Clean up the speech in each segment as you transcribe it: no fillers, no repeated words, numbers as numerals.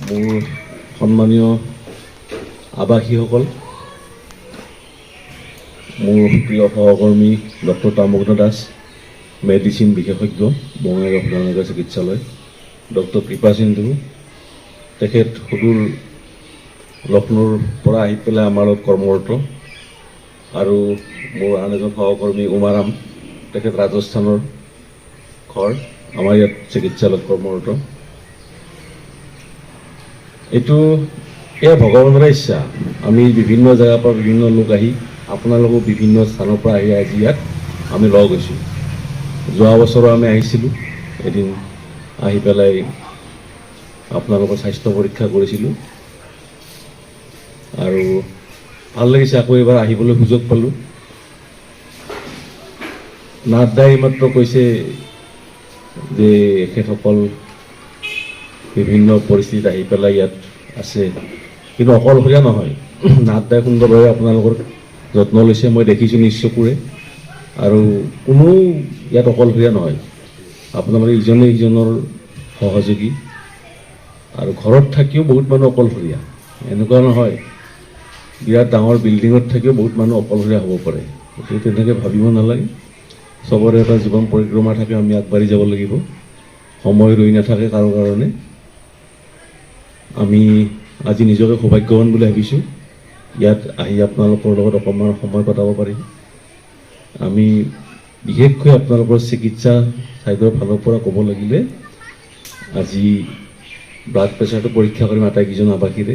মোৰ সন্মানীয় আৱাসীসকল, মোৰ প্ৰিয় সহকৰ্মী ডক্টৰ তামগ্ন দাস, মেডিচিন বিশেষজ্ঞ, বঙাইগাঁও শোধনাগাৰ চিকিৎসালয়, ডক্টৰ কৃপা সিন্ধু, তেখেত সুদূৰ লক্ষ্ণৌৰ পৰা আহি পেলাই আমাৰ লগত কৰ্মৰত, আৰু মোৰ আন এজন সহকৰ্মী উমাৰাম, তেখেত ৰাজস্থানৰ ঘৰ, আমাৰ ইয়াত চিকিৎসালয়ত কৰ্মৰত। এয়া ভগৱানৰ ইচ্ছা। আমি বিভিন্ন জেগাৰ পৰা বিভিন্ন লোক আহি, আপোনালোকো বিভিন্ন স্থানৰ পৰা আহি আজি ইয়াত আমি লগ হৈছোঁ। যোৱা বছৰো আমি আহিছিলোঁ, এদিন আহি পেলাই আপোনালোকৰ স্বাস্থ্য পৰীক্ষা কৰিছিলোঁ, আৰু ভাল লাগিছে আকৌ এবাৰ আহিবলৈ সুযোগ পালোঁ। নাথদাই মাত্ৰ কৈছে যে এখেতসকল বিভিন্ন পৰিস্থিতিত আহি পেলাই ইয়াত আছে, কিন্তু অকলশৰীয়া নহয়। নাথদাই সুন্দৰভাৱে আপোনালোকৰ যত্ন লৈছে, মই দেখিছোঁ নিজ চকুৰে, আৰু কোনো ইয়াত অকলশৰীয়া নহয়। আপোনালোকে ইজনে সিজনৰ সহযোগী, আৰু ঘৰত থাকিও বহুত মানুহ অকলশৰীয়া, এনেকুৱা নহয়। বিৰাট ডাঙৰ বিল্ডিঙত থাকিও বহুত মানুহ অকলশৰীয়া হ'ব পাৰে, গতিকে তেনেকৈ ভাবিব নালাগে। চবৰে এটা জীৱন পৰিক্ৰমা থাকে, আমি আগবাঢ়ি যাব লাগিব। সময় ৰৈ নাথাকে কাৰো কাৰণে। আমি আজি নিজকে সৌভাগ্যৱান বুলি ভাবিছোঁ, ইয়াত আহি আপোনালোকৰ লগত অকণমান সময় কটাব পাৰিম। আমি বিশেষকৈ আপোনালোকৰ চিকিৎসা ছাইডৰ ফালৰ পৰা ক'ব লাগিলে, আজি ব্লাড প্ৰেছাৰটো পৰীক্ষা কৰিম আটাইকেইজন আৱাসীৰে,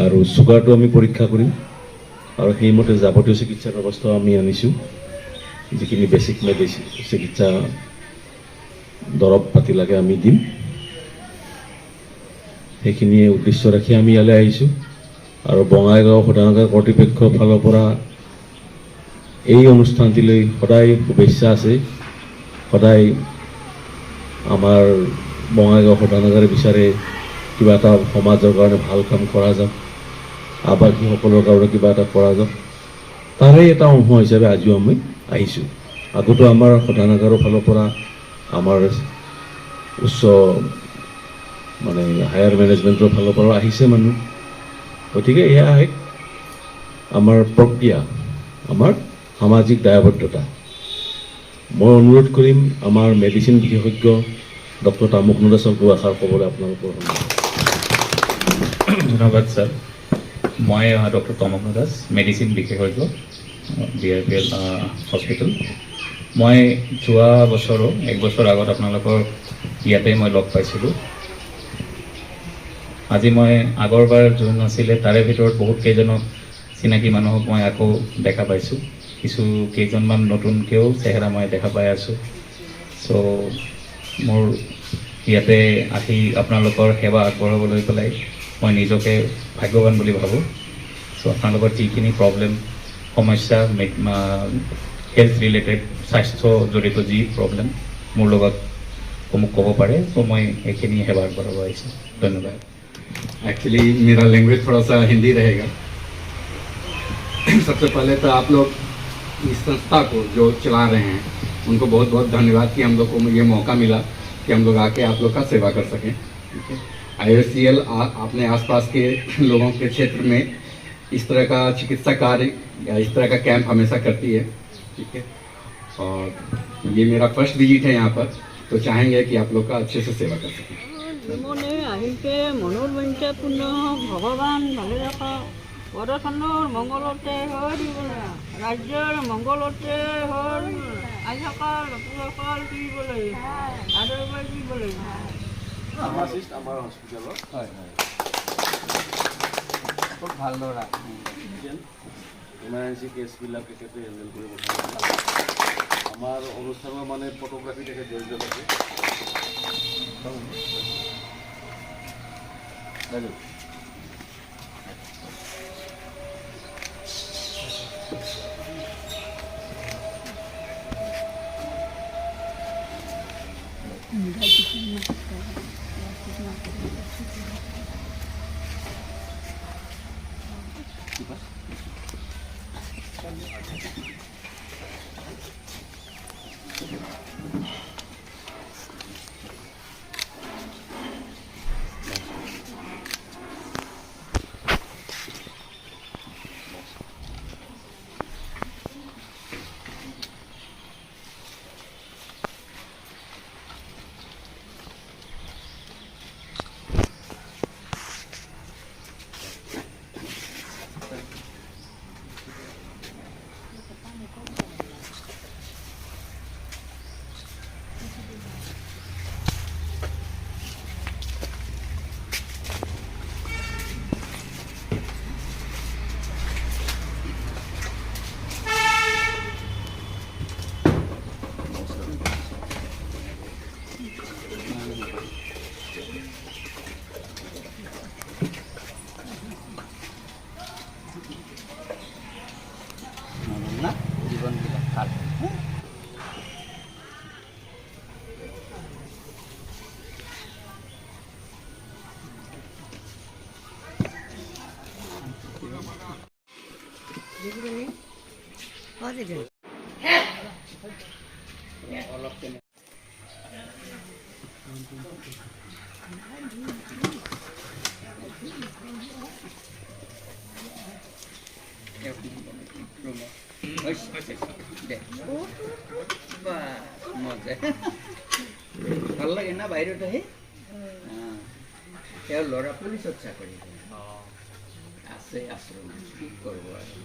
আৰু চুগাৰটো আমি পৰীক্ষা কৰিম, আৰু সেইমতে যাৱতীয় চিকিৎসা ব্যৱস্থাও আমি আনিছোঁ। যিখিনি বেছিক মেডিচিন চিকিৎসা দৰৱ পাতি লাগে আমি দিম। সেইখিনিয়ে উদ্দেশ্য ৰাখি আমি ইয়ালৈ আহিছোঁ, আৰু বঙাইগাঁও শোধনাগাৰ কৰ্তৃপক্ষৰ ফালৰ পৰা এই অনুষ্ঠানটিলৈ সদায় শুভেচ্ছা আছে। সদায় আমাৰ বঙাইগাঁও শোধনাগাৰে বিচাৰে কিবা এটা সমাজৰ কাৰণে ভাল কাম কৰা যাওক, আৱাসীসকলৰ কাৰণে কিবা এটা কৰা যাওক, তাৰে এটা অংশ হিচাপে আজিও আমি আহিছোঁ। আগতো আমাৰ শোধনাগাৰৰ ফালৰ পৰা আমাৰ উচ্চ হায়াৰ মেনেজমেণ্টৰ ফালৰ পৰা আহিছে মানুহ, গতিকে এয়া এক আমাৰ প্ৰক্ৰিয়া, আমাৰ সামাজিক দায়বদ্ধতা। মই অনুৰোধ কৰিম আমাৰ মেডিচিন বিশেষজ্ঞ ডক্টৰ তামগ্ন দাসক দুআষাৰ ক'বলৈ আপোনালোকৰ ধন্যবাদ ছাৰ। মই ডক্টৰ তামগ্ন দাস, মেডিচিন বিশেষজ্ঞ, BRPL হস্পিটেল। মই যোৱা বছৰো 1 বছৰ আগত আপোনালোকৰ ইয়াতে মই লগ পাইছিলোঁ। আজি মই আগৰবাৰ যোন আছিলে তাৰে ভিতৰত বহুত কেইজনক চিনাকি মানুহক মই আকৌ দেখা পাইছোঁ, কিছু কেইজনমান নতুনকৈও চেহেৰা মই দেখা পাই আছোঁ। চ' মোৰ ইয়াতে আহি আপোনালোকৰ সেৱা আগবঢ়াবলৈ পেলাই মই নিজকে ভাগ্যৱান বুলি ভাবোঁ। চ' আপোনালোকৰ যিখিনি প্ৰব্লেম, সমস্যা, হেল্থ ৰিলেটেড, স্বাস্থ্য জড়িত যি প্ৰব্লেম মোৰ লগত মোক ক'ব পাৰে, চ' মই এইখিনি সেৱা আগবঢ়াব আহিছোঁ। ধন্যবাদ। एक्चुअली मेरा लैंग्वेज थोड़ा सा हिंदी रहेगा। सबसे पहले तो आप लोग इस संस्था को जो चला रहे हैं उनको बहुत बहुत धन्यवाद कि हम लोग को ये मौका मिला कि हम लोग आके आप लोग का सेवा कर सकें। ठीक है, IOCL अपने आसपास के लोगों के क्षेत्र में इस तरह का चिकित्सा कार्य या इस तरह का कैंप हमेशा करती है। ठीक है, और ये मेरा फर्स्ट विजिट है यहाँ पर, तो चाहेंगे कि आप लोग का अच्छे से सेवा कर सकें। জীৱনে আহিছে মনোৰঞ্জন পূৰ্ণ ভগৱান ভালে ৰাখা, পৰখনৰ মংগলতে হ'ল, ৰাজ্যৰ মংগলতে হ'ল, আইসকল পুৰুষসকল কি বোলে আৰু এবাৰ কি বোলে ফাৰ্মাচিষ্ট আমাৰ হস্পিটেলত। হয় হয়, খুব ভাল ল'ৰা। ইমাৰ্জেঞ্চি কেছবিলাক তেখেতে হেণ্ডেল কৰিব পাৰে। আমাৰ অনুষ্ঠানৰ ফটোগ্ৰাফী তেখেত জড়িত থাকে। ভাল লাগে না বাহিৰত আহি তেওঁৰ ল'ৰা পুলিচত চাকৰি কৰে আছে আশ্ৰম কি কৰিব আৰু